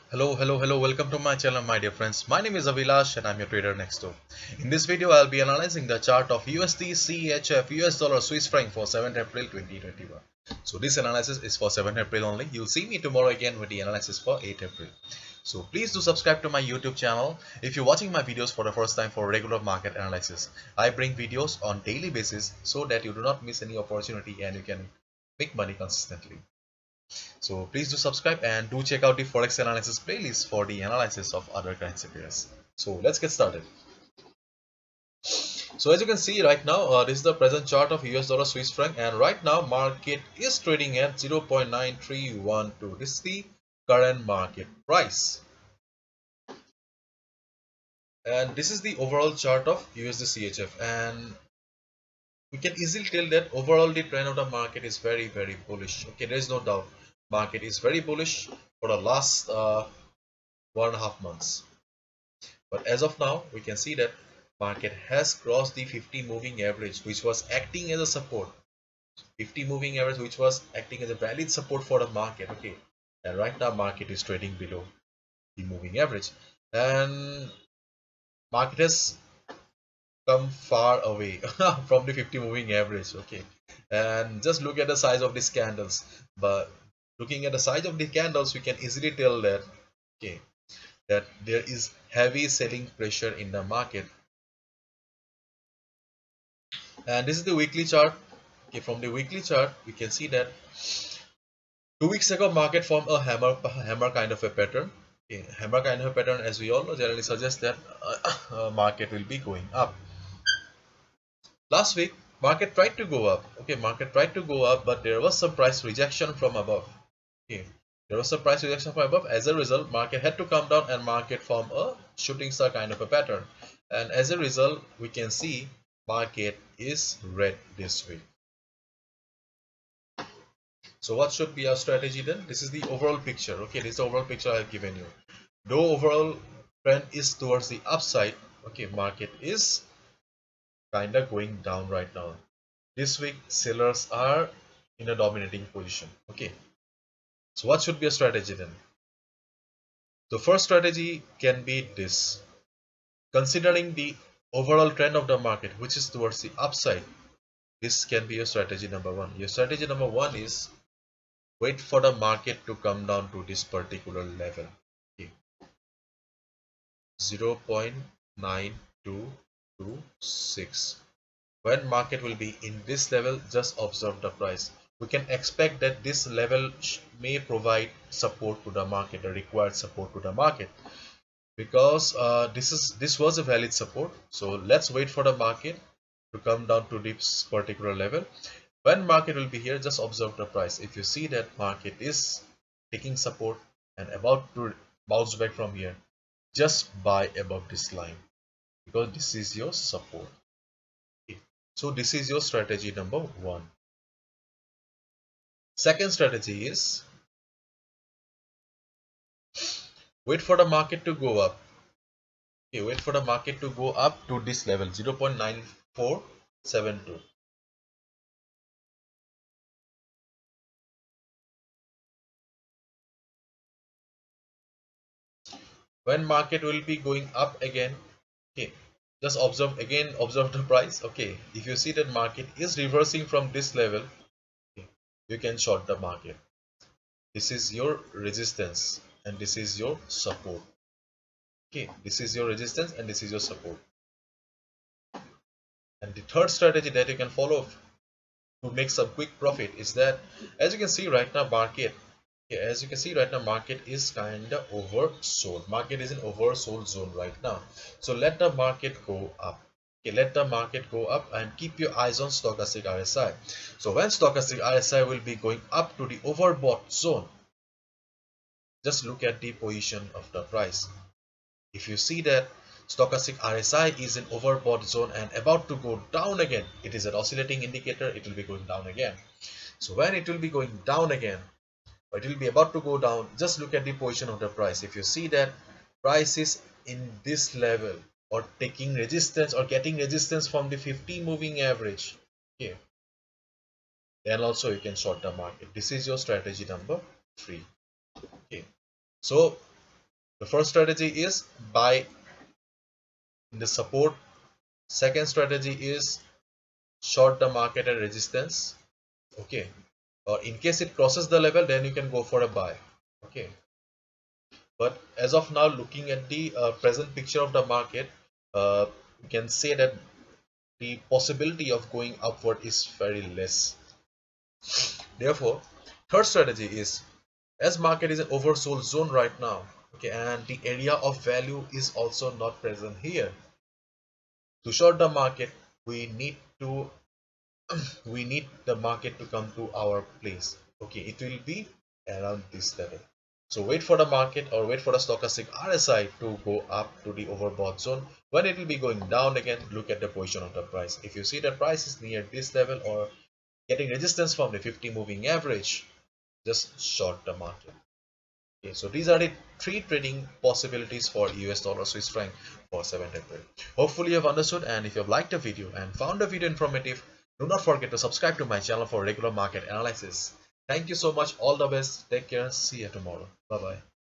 Hello, welcome to my channel, my dear friends. My name is Avilash and I'm your trader next door. In this video, I'll be analyzing the chart of USD CHF US dollar Swiss franc for 7th April 2021. So this analysis is for 7th April only. You'll see me tomorrow again with the analysis for 8th April. So please do subscribe to my YouTube channel if you're watching my videos for the first time for regular market analysis. I bring videos on daily basis so that you do not miss any opportunity and you can make money consistently. So please do subscribe and do check out the Forex analysis playlist for the analysis of other currency pairs. So let's get started. So as you can see right now, this is the present chart of US dollar Swiss franc, and right now market is trading at 0.9312. This is the current market price. And this is the overall chart of USD CHF, and we can easily tell that overall the trend of the market is very bullish. Okay, there is no doubt. Market is very bullish for the last 1.5 months. But as of now, we can see that market has crossed the 50 moving average, which was acting as a support. 50 moving average, which was acting as a valid support for the market. Okay, and right now market is trading below the moving average, and market has come far away from the 50 moving average. Okay, and just look at the size of these candles. But looking at the size of the candles, we can easily tell that okay, that there is heavy selling pressure in the market. And this is the weekly chart. Okay, from the weekly chart we can see that 2 weeks ago market formed a hammer kind of a pattern. Okay, hammer kind of a pattern, as we all know, generally suggests that market will be going up. Last week market tried to go up. Okay, market tried to go up, but there was some price rejection from above. Okay, there was some price rejection from above. As a result, market had to come down and market formed a shooting star kind of a pattern. And as a result, we can see market is red this week. So what should be our strategy then? This is the overall picture. Okay, this is the overall picture I've given you. Though overall trend is towards the upside, okay, market is kinda going down right now. This week sellers are in a dominating position. Okay, so what should be a strategy then? The first strategy can be this. Considering the overall trend of the market, which is towards the upside, this can be your strategy number one. Your strategy number one is wait for the market to come down to this particular level. Okay. 0.9226. When market will be in this level, just observe the price. We can expect that this level may provide support to the market, the required support to the market, because this was a valid support. So let's wait for the market to come down to this particular level. When market will be here, just observe the price. If you see that market is taking support and about to bounce back from here, just buy above this line, because this is your support. Okay. So this is your strategy number one. Second strategy is wait for the market to go up. Okay, wait for the market to go up to this level, 0.9472. When market will be going up again, okay, just observe again, observe the price. Okay, if you see that market is reversing from this level, okay, you can short the market. This is your resistance and this is your support. Okay, this is your resistance and this is your support. And the third strategy that you can follow to make some quick profit is that, as you can see right now, market, okay, as you can see right now, market is kind of oversold. Market is in oversold zone right now. So let the market go up. Okay, let the market go up and keep your eyes on stochastic RSI. So when stochastic RSI will be going up to the overbought zone, just look at the position of the price. If you see that stochastic RSI is in overbought zone and about to go down again, it is an oscillating indicator, it will be going down again. So when it will be going down again, or it will be about to go down, just look at the position of the price. If you see that price is in this level or taking resistance or getting resistance from the 50 moving average, okay, then also you can short the market. This is your strategy number three. Okay, so The first strategy is buy in the support. Second strategy is short the market at resistance. Okay, or in case it crosses the level, then you can go for a buy. Okay, but as of now, looking at the present picture of the market, you can say that the possibility of going upward is very less. Therefore, third strategy is, as market is an oversold zone right now, okay, and the area of value is also not present here. To short the market, we need to we need the market to come to our place. Okay, it will be around this level. So wait for the market or wait for the stochastic RSI to go up to the overbought zone. When it will be going down again, look at the position of the price. If you see the price is near this level or getting resistance from the 50 moving average, just short the market. Okay, so these are the three trading possibilities for US dollar Swiss franc for 7th April. Hopefully you have understood, and if you have liked the video and found the video informative, do not forget to subscribe to my channel for regular market analysis. Thank you so much. All the best. Take care. See you tomorrow. Bye bye.